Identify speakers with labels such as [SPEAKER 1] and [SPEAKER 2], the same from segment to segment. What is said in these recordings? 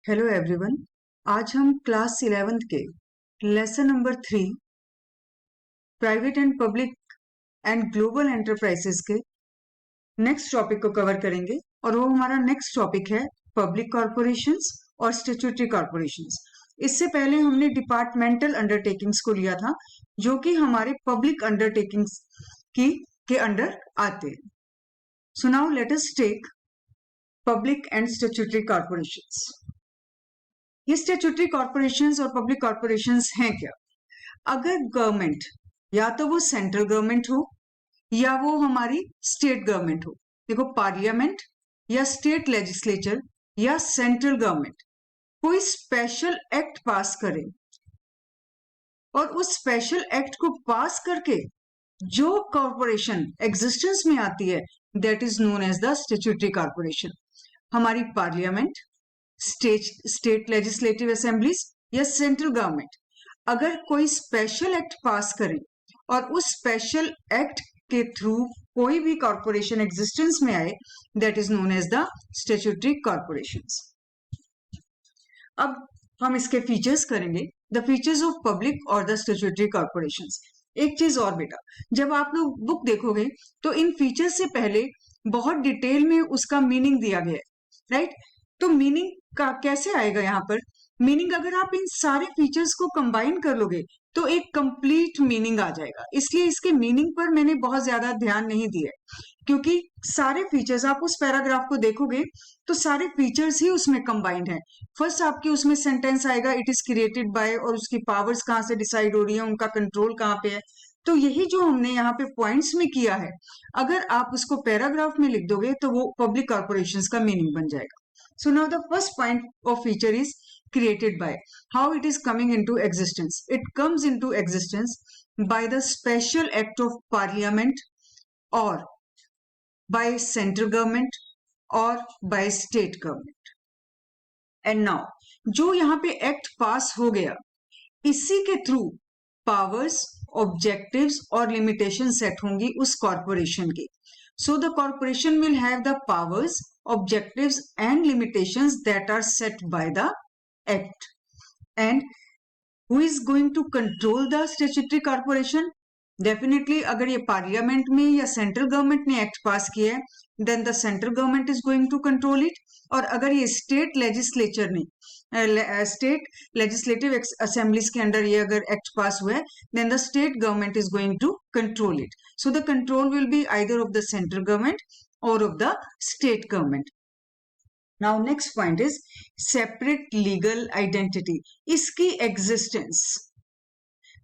[SPEAKER 1] Hello everyone. आज हम class 11th के lesson number 3 private and public and global enterprises के नेक्स्ट टॉपिक को कवर करेंगे और वो हमारा नेक्स्ट टॉपिक है पब्लिक कॉरपोरेशंस और स्टैट्यूटरी कॉरपोरेशंस। इससे पहले हमने डिपार्टमेंटल अंडरटेकिंग्स को लिया था जो कि हमारे पब्लिक अंडरटेकिंग्स के अंडर आते हैं। So now let us take public and statutory corporations. ये स्टैट्यूटरी कॉरपोरेशंस और पब्लिक कॉरपोरेशंस हैं क्या? अगर गवर्नमेंट या तो वो सेंट्रल गवर्नमेंट हो या वो हमारी स्टेट गवर्नमेंट हो, देखो पार्लियामेंट या स्टेट लेजिस्लेचर या सेंट्रल गवर्नमेंट कोई स्पेशल एक्ट पास करे और उस स्पेशल एक्ट को पास करके जो कॉरपोरेशन एग्जिस्टेंस में आती है that is known as the statutory corporation. हमारी पार्लियामेंट, स्टेट लेजिस्लेटिव असेंबलीज या सेंट्रल गवर्नमेंट अगर कोई स्पेशल एक्ट पास करे और उस स्पेशल एक्ट के थ्रू कोई भी कॉरपोरेशन एग्जिस्टेंस में आए that is known as the statutory corporations. अब हम इसके फीचर्स करेंगे, द फीचर्स ऑफ पब्लिक और द स्टैट्यूटरी कॉरपोरेशंस। एक चीज और बेटा, जब आप लोग बुक देखोगे तो इन फीचर्स से पहले बहुत डिटेल में उसका मीनिंग दिया गया है, राइट? तो मीनिंग का कैसे आएगा यहाँ पर? मीनिंग अगर आप इन सारे फीचर्स को कंबाइन कर लोगे तो एक कंप्लीट मीनिंग आ जाएगा। इसलिए इसके मीनिंग पर मैंने बहुत ज्यादा ध्यान नहीं दिया क्योंकि सारे फीचर्स आप उस पैराग्राफ को देखोगे तो सारे फीचर्स ही उसमें कंबाइंड हैं। फर्स्ट आपके उसमें सेंटेंस आएगा इट इज क्रिएटेड बाय, और उसकी पावर्स कहाँ से डिसाइड हो रही है, उनका कंट्रोल कहाँ पे है। तो यही जो हमने यहाँ पे पॉइंट्स में किया है, अगर आप उसको पैराग्राफ में लिख दोगे तो वो पब्लिक कॉरपोरेशंस का मीनिंग बन जाएगा। So now the first point of feature is created by. How it is coming into existence? It comes into existence by the special act of parliament or by central government or by state government. And now जो यहाँ पे act पास हो गया इसी के through powers, objectives और limitation set होंगी उस कॉरपोरेशन की। So the corporation will have the powers, objectives and limitations that are set by the act. And who is going to control the statutory corporation? Definitely अगर ये parliament में या central government ने act pass किया है then the central government is going to control it. और अगर ये स्टेट लेजिस्लेचर ने स्टेट लेजिस्लेटिव असेंबलीज के अंडर ये अगर एक्ट पास हुआ है then the state government is going to control it. So the control will be either of the central government or of the state government. Now next point is separate legal identity. इसकी existence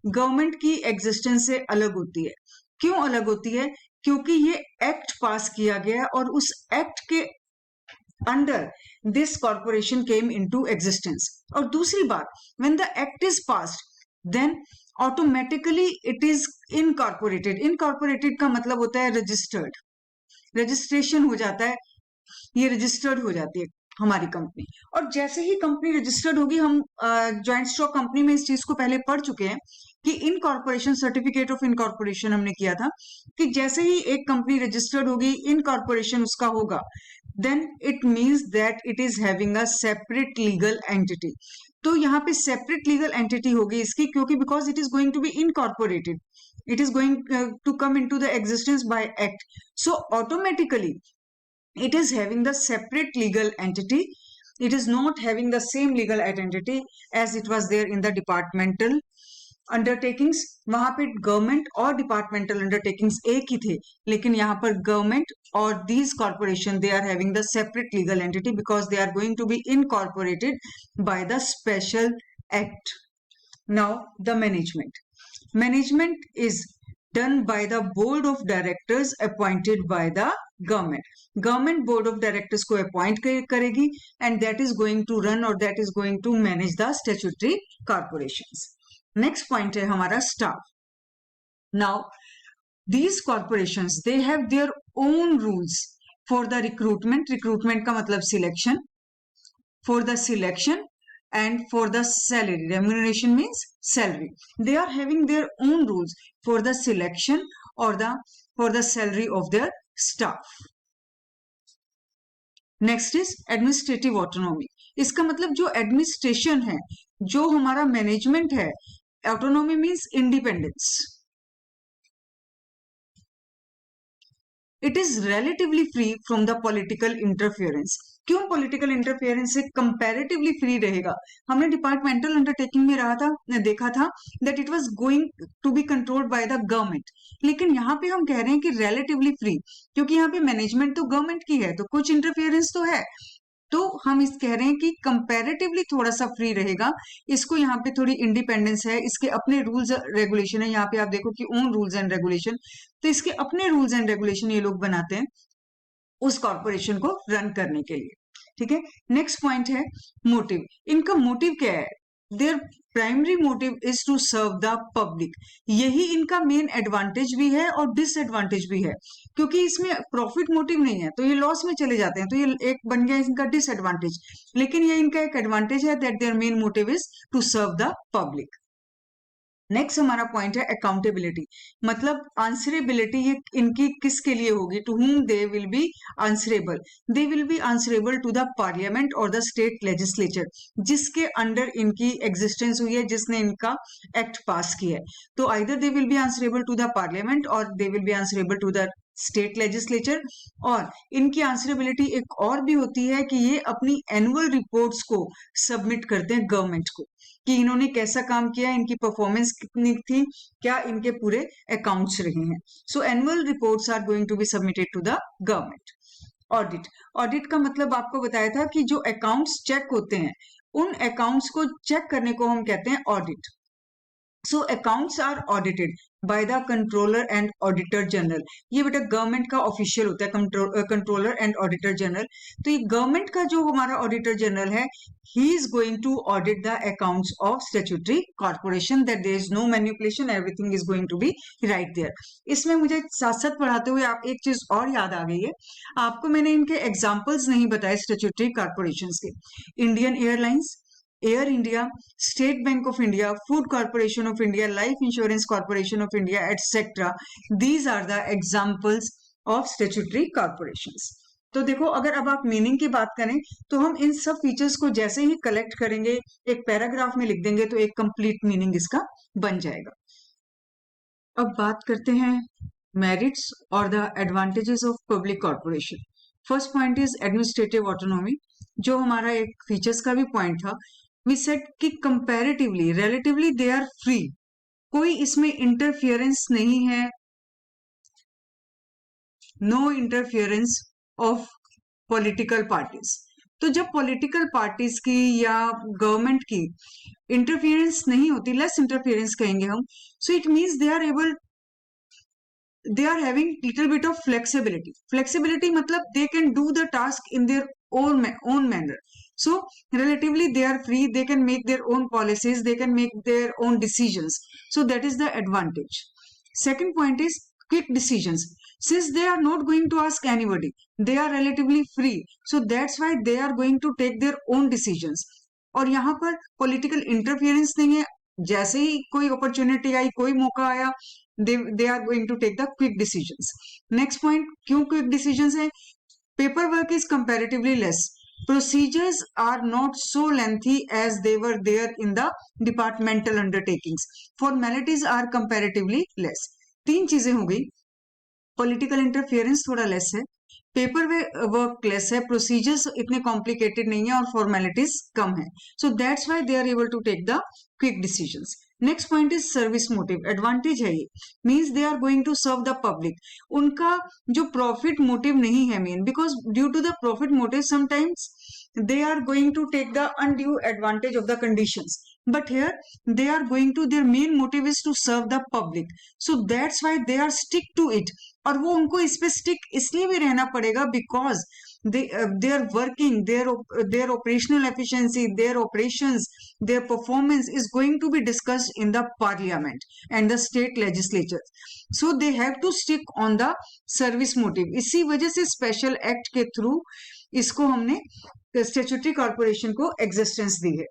[SPEAKER 1] government की existence से अलग होती है। क्यों अलग होती है? क्योंकि ये एक्ट पास किया गया और उस एक्ट के under this corporation came into existence. और दूसरी बात, when the act is passed then automatically it is incorporated. Incorporated का मतलब होता है रजिस्टर्ड, रजिस्ट्रेशन हो जाता है, ये रजिस्टर्ड हो जाती है हमारी कंपनी। और जैसे ही कंपनी रजिस्टर्ड होगी, हम ज्वाइंट स्टॉक कंपनी में इस चीज को पहले पढ़ चुके हैं कि इनकॉर्पोरेशन, सर्टिफिकेट ऑफ इनकॉर्पोरेशन हमने किया था कि जैसे ही एक कंपनी रजिस्टर्ड होगी, इनकॉर्पोरेशन उसका होगा, then it means that it is having a separate legal entity. तो यहाँ पे सेपरेट लीगल एंटिटी होगी इसकी, क्योंकि because it is going to be incorporated, it is going to come into the existence by act. So automatically it is having the separate legal entity. It is not having the same legal identity as it was there in the departmental undertakings. वहां पे government और departmental undertakings एक ही थे, लेकिन यहाँ पर government और these corporation they are having the separate legal entity because they are going to be incorporated by the special act. Now the management is done by the board of directors appointed by the government board of directors को appoint करेगी and that is going to run or that is going to manage the statutory corporations. Next point है हमारा staff. Now these corporations they have their own rules for the recruitment का मतलब selection, for the selection and for the salary. Remuneration means salary. They are having their own rules for the selection or for the salary of their staff. Next is administrative autonomy. इसका मतलब जो administration है, जो हमारा management है, autonomy means independence, it is relatively free from the political interference. क्यों political interference से comparatively free रहेगा? हमने डिपार्टमेंटल अंडरटेकिंग में देखा था that it was going to be controlled by the government, लेकिन यहाँ पे हम कह रहे हैं कि रिलेटिवली फ्री, क्योंकि यहाँ पे मैनेजमेंट तो गवर्नमेंट की है, तो कुछ इंटरफियरेंस तो है, तो हम इस कह रहे हैं कि कंपैरेटिवली थोड़ा सा फ्री रहेगा। इसको यहाँ पे थोड़ी इंडिपेंडेंस है, इसके अपने रूल्स रेगुलेशन है। यहाँ पे आप देखो कि ओन रूल्स एंड रेगुलेशन, तो इसके अपने रूल्स एंड रेगुलेशन ये लोग बनाते हैं उस कॉर्पोरेशन को रन करने के लिए। ठीक है, नेक्स्ट पॉइंट है मोटिव। इनका मोटिव क्या है? Their primary motive is to serve the public. यही इनका मेन एडवांटेज भी है और डिसएडवांटेज भी है, क्योंकि इसमें प्रॉफिट मोटिव नहीं है तो ये लॉस में चले जाते हैं, तो ये एक बन गया इनका डिसएडवांटेज। लेकिन ये इनका एक एडवांटेज है that their main motive is to serve the public. Next हमारा पॉइंट है अकाउंटेबिलिटी, मतलब आंसरेबिलिटी ये इनकी किसके लिए होगी? To whom they will be answerable. They will be answerable to the parliament और द स्टेट लेजिस्लेचर, जिसके अंडर इनकी एग्जिस्टेंस हुई है, जिसने इनका एक्ट पास किया है। तो either they will be answerable to the parliament or they will be answerable to the state legislature. और इनकी आंसरेबिलिटी एक और भी होती है कि ये अपनी एनुअल रिपोर्ट्स को सबमिट करते हैं गवर्नमेंट को, कि इन्होंने कैसा काम किया, इनकी परफॉर्मेंस कितनी थी, क्या इनके पूरे अकाउंट्स रहे हैं। So annual reports are going to be submitted to the government. Audit, audit का मतलब आपको बताया था कि जो अकाउंट्स चेक होते हैं, उन अकाउंट्स को चेक करने को हम कहते हैं audit. So accounts are audited by the controller and auditor general. ये बेटा गवर्नमेंट का ऑफिशियल होता है, कंट्रोलर एंड ऑडिटर जनरल। तो ये गवर्नमेंट का जो हमारा ऑडिटर जनरल है, he is going to audit the accounts of statutory corporation, that there is no manipulation, everything is going to be right there। इसमें मुझे साथ साथ पढ़ाते हुए आप एक चीज और याद आ गई है, आपको मैंने इनके एग्जाम्पल्स नहीं बताए स्टैट्यूटरी कॉर्पोरेशंस के। Indian airlines, air India, state bank of India, food corporation of India, life insurance corporation of India etcetera, these are the examples of statutory corporations. तो देखो, अगर अब आप मीनिंग की बात करें तो हम इन सब फीचर्स को जैसे ही कलेक्ट करेंगे, एक पैराग्राफ में लिख देंगे, तो एक कंप्लीट मीनिंग इसका बन जाएगा। अब बात करते हैं मेरिट्स और the advantages of public corporation. First point is administrative autonomy, जो हमारा एक फीचर्स का भी पॉइंट था। वी सेड कि comparatively, relatively they are free, कोई इसमें इंटरफियरेंस नहीं है, no interference of political parties. तो जब पॉलिटिकल पार्टीज की या गवर्नमेंट की इंटरफियरेंस नहीं होती, लेस इंटरफियरेंस कहेंगे हम, so it means they are able, they are having little bit of flexibility. Flexibility मतलब they can do the task in their own manner. So relatively they are free, they can make their own policies, they can make their own decisions. So that is the advantage. Second point is quick decisions. Since they are not going to ask anybody, they are relatively free, so that's why they are going to take their own decisions. और यहाँ पर political interference नहीं है, जैसे ही कोई opportunity आई, कोई मौका आया, they are going to take the quick decisions. Next point, क्यों quick decisions है? Paperwork is comparatively less. Procedures are not so lengthy as they were there in the departmental undertakings. Formalities are comparatively less. तीन चीजें हो गई, political interference थोड़ा less है, paper work less है, procedures इतने कॉम्प्लिकेटेड नहीं है और फॉर्मेलिटीज कम है। So that's why they are able to take the quick decisions. Next point is service motive, advantage है ये, means they are going to serve the public. उनका जो प्रॉफिट मोटिव नहीं है main, because due to the profit motive sometimes they are going to take the undue advantage of the conditions, but here they are going to, their main motive is to serve the public, so that's why they are stick to it। और वो उनको इस पे stick इसलिए भी रहना पड़ेगा because they are working, their operational efficiency, their operations, their performance is going to be discussed in the parliament and the state legislature, so they have to stick on the service motive। इसी वजह से special act के through इसको हमने statutory corporation को existence दी है।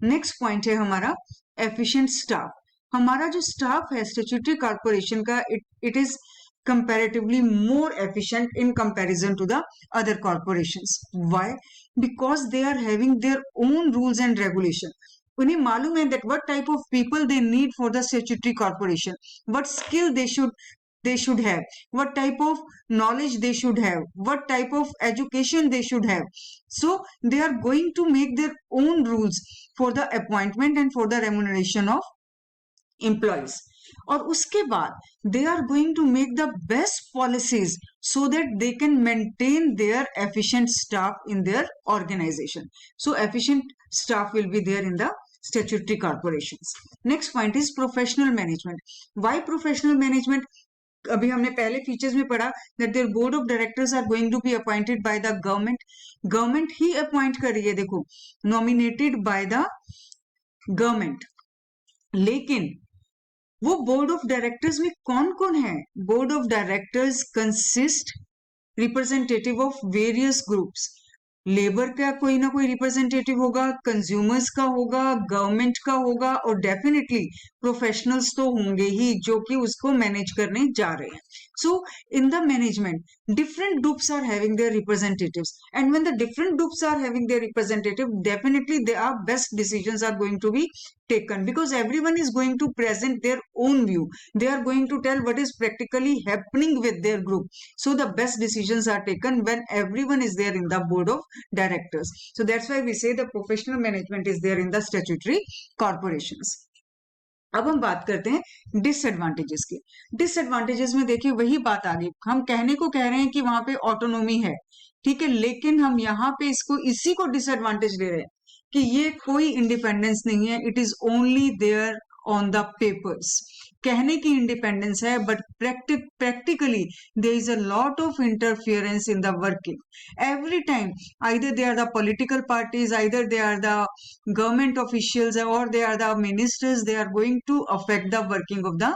[SPEAKER 1] Next point है हमारा एफिशिएंट स्टाफ। हमारा जो स्टाफ है स्टैट्यूटरी कॉर्पोरेशन का, it is comparatively more efficient in comparison to the other corporations. Why? Because they are having their own rules and regulation. उन्हें मालूम है that what type of people they need for the statutory corporation, what skill they should have, what type of knowledge they should have, what type of education they should have. So they are going to make their own rules for the appointment and for the remuneration of employees. और उसके बाद they are going to make the best policies so that they can maintain their efficient staff in their organization. So efficient staff will be there in the statutory corporations. Next point is professional management. Why professional management? अभी हमने पहले features में पढ़ा that their board of directors are going to be appointed by the government. Government ही appoint कर रही है, देखो, nominated by the government. लेकिन वो बोर्ड ऑफ डायरेक्टर्स में कौन कौन है? Board of directors consist representative of various groups. Labour का कोई ना कोई रिप्रेजेंटेटिव होगा, कंज्यूमर्स का होगा, गवर्नमेंट का होगा, और डेफिनेटली प्रोफेशनल्स तो होंगे ही जो कि उसको मैनेज करने जा रहे हैं. So in the management different groups are having their representatives, and when the different groups are having their representative, definitely their best decisions are going to be taken, because everyone is going to present their own view. They are going to tell what is practically happening with their group. So the best decisions are taken when everyone is there in the board of directors. So that's why we say the professional management is there in the statutory corporations. अब हम बात करते हैं disadvantages की. Disadvantages में देखिए वही बात आ गई, हम कहने को कह रहे हैं कि वहां पे ऑटोनोमी है, ठीक है, लेकिन हम यहाँ पे इसी को डिसएडवांटेज ले रहे हैं कि ये कोई इंडिपेंडेंस नहीं है. It is only there on the papers. कहने की इंडिपेंडेंस है, but practically there is a lot of interference in the working. Every time either they are the political parties, either they are the government officials, or they are the ministers, they are going to affect the working of the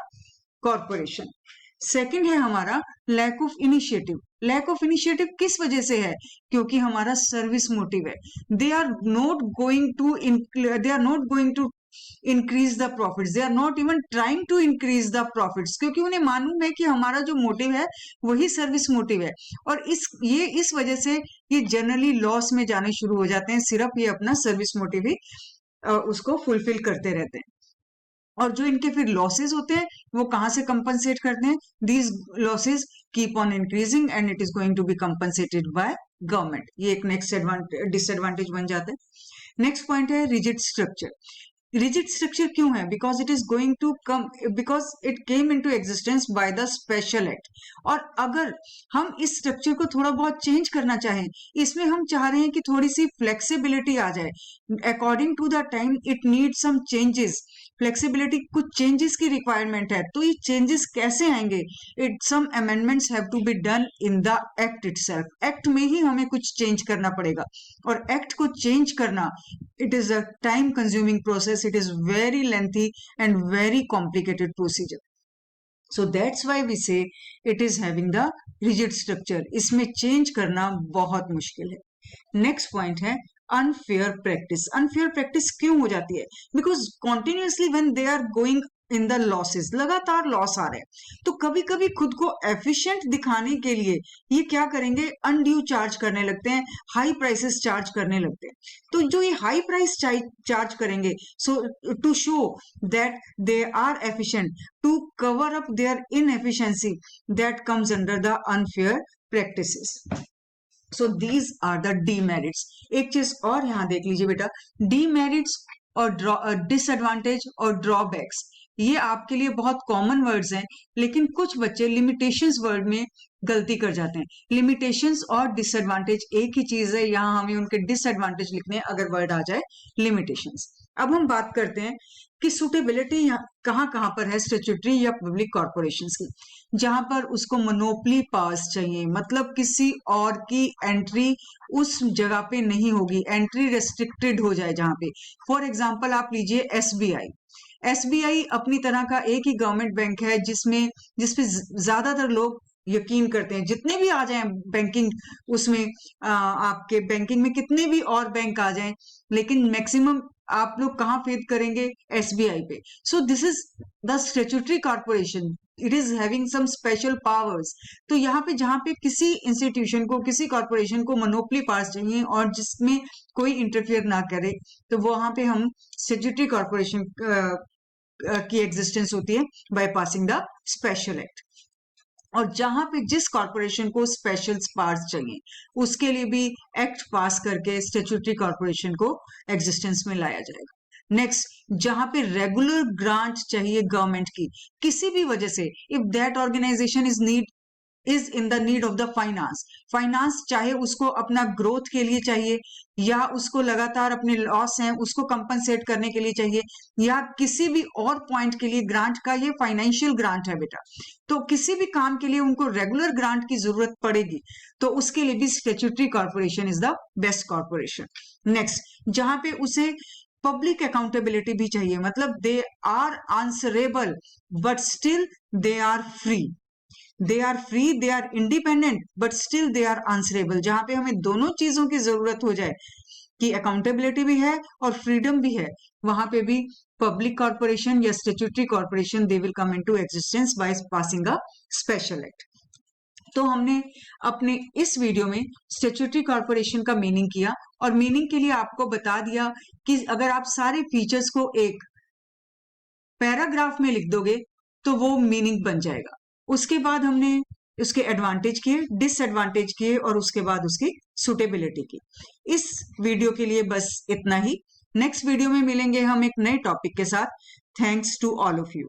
[SPEAKER 1] corporation. Second है हमारा lack of initiative. Lack of initiative किस वजह से है? क्योंकि हमारा service motive है. They are not going to increase the profits. They are not even trying to increase the profits, क्योंकि उन्हें मालूम है कि हमारा जो मोटिव है वही सर्विस मोटिव है. और इस वजह से ये जनरली लॉस में जाने शुरू हो जाते हैं, सिर्फ ये अपना सर्विस मोटिव ही उसको फुलफिल करते रहते हैं. और जो इनके फिर लॉसेस होते हैं वो कहां से कंपनसेट करते हैं? These losses keep on increasing and it is going to be compensated by government. ये एक नेक्स्ट डिसएडवांटेज बन जाता है. नेक्स्ट पॉइंट है रिजिड स्ट्रक्चर. रिजिड स्ट्रक्चर क्यों है? Because it is going to come, because it came into existence by the special act. और अगर हम इस स्ट्रक्चर को थोड़ा बहुत चेंज करना चाहें, इसमें हम चाह रहे हैं कि थोड़ी सी फ्लेक्सिबिलिटी आ जाए. According to the time it need some changes. Flexibility, कुछ चेंजेस की रिक्वायरमेंट है. तो ये चेंजेस कैसे आएंगे? It some amendments have to be done in the act itself. Act में ही हमें कुछ चेंज करना पड़ेगा, और एक्ट को चेंज करना it is a time consuming process. It is very lengthy and very complicated procedure. So that's why we say it is having the rigid structure. इसमें चेंज करना बहुत मुश्किल है. नेक्स्ट पॉइंट है अनफेयर प्रैक्टिस. अनफेयर प्रैक्टिस क्यों हो जाती है? Because continuously when they are going in the losses, लगातार लॉस आ रहे हैं, तो कभी कभी खुद को एफिशिएंट दिखाने के लिए ये क्या करेंगे? अनड्यू चार्ज करने लगते हैं, हाई प्राइसेस चार्ज करने लगते हैं. तो जो ये हाई प्राइस चार्ज करेंगे, so to show that they are efficient, to cover up their inefficiency, that comes under the unfair practices. So these are the demerits. एक चीज और यहां देख लीजिए बेटा, डीमेरिट्स और डिसएडवांटेज और ड्रॉबैक्स, ये आपके लिए बहुत कॉमन वर्ड्स हैं, लेकिन कुछ बच्चे लिमिटेशंस वर्ड में गलती कर जाते हैं. लिमिटेशंस और डिसएडवांटेज एक ही चीज है, यहां हमें उनके डिसएडवांटेज लिखने हैं अगर वर्ड आ जाए लिमिटेशंस. अब हम बात करते हैं कि सुटेबिलिटी कहां कहां पर है स्टैट्यूटरी या पब्लिक कॉर्पोरेशंस की. जहां पर उसको मोनोपली पास चाहिए, मतलब किसी और की एंट्री उस जगह पे नहीं होगी, एंट्री रेस्ट्रिक्टेड हो जाए जहां पे. फॉर एग्जांपल आप लीजिए एसबीआई. एसबीआई अपनी तरह का एक ही गवर्नमेंट बैंक है जिसपे ज्यादातर लोग यकीन करते हैं. जितने भी आ जाएं बैंकिंग, उसमें आपके बैंकिंग में कितने भी और बैंक आ जाएं, लेकिन मैक्सिमम आप लोग कहाँ फेथ करेंगे? एसबीआई पे. So this is the statutory corporation. It is having some special powers. तो यहाँ पे जहाँ पे किसी इंस्टीट्यूशन को, किसी कॉर्पोरेशन को मोनोपोली पावर्स चाहिए और जिसमें कोई इंटरफियर ना करे, तो वहां पे हम स्टैट्यूटरी कॉर्पोरेशन की एग्जिस्टेंस होती है by passing the special act. और जहां पे जिस कॉर्पोरेशन को स्पेशल पावर्स चाहिए उसके लिए भी एक्ट पास करके स्टैट्यूटरी कॉर्पोरेशन को एग्जिस्टेंस में लाया जाएगा। नेक्स्ट, जहां पे रेगुलर ग्रांट चाहिए गवर्नमेंट की किसी भी वजह से, if that organization is in the need of the finance चाहे उसको अपना ग्रोथ के लिए चाहिए या उसको लगातार अपने लॉस हैं उसको कंपनसेट करने के लिए चाहिए या किसी भी और पॉइंट के लिए ग्रांट का, ये फाइनेंशियल ग्रांट है बेटा, तो किसी भी काम के लिए उनको रेगुलर ग्रांट की जरूरत पड़ेगी, तो उसके लिए भी statutory corporation is the best corporation. Next, जहां पे उसे पब्लिक अकाउंटेबिलिटी भी चाहिए, मतलब they are answerable but still they are free, they are free, they are independent but still they are answerable. जहां पे हमें दोनों चीजों की जरूरत हो जाए कि अकाउंटेबिलिटी भी है और फ्रीडम भी है, वहां पे भी पब्लिक कॉर्पोरेशन या statutory corporation they will come into existence by passing a special act. तो हमने अपने इस वीडियो में स्टैट्यूटरी कॉर्पोरेशन का मीनिंग किया और मीनिंग के लिए आपको बता दिया कि अगर आप सारे फीचर्स को एक पैराग्राफ में लिख दोगे तो वो मीनिंग बन जाएगा। उसके बाद हमने उसके एडवांटेज किए, डिसएडवांटेज किए और उसके बाद उसकी सुटेबिलिटी की। इस वीडियो के लिए बस इतना ही। नेक्स्ट वीडियो में मिलेंगे हम एक नए टॉपिक के साथ। Thanks to all of you.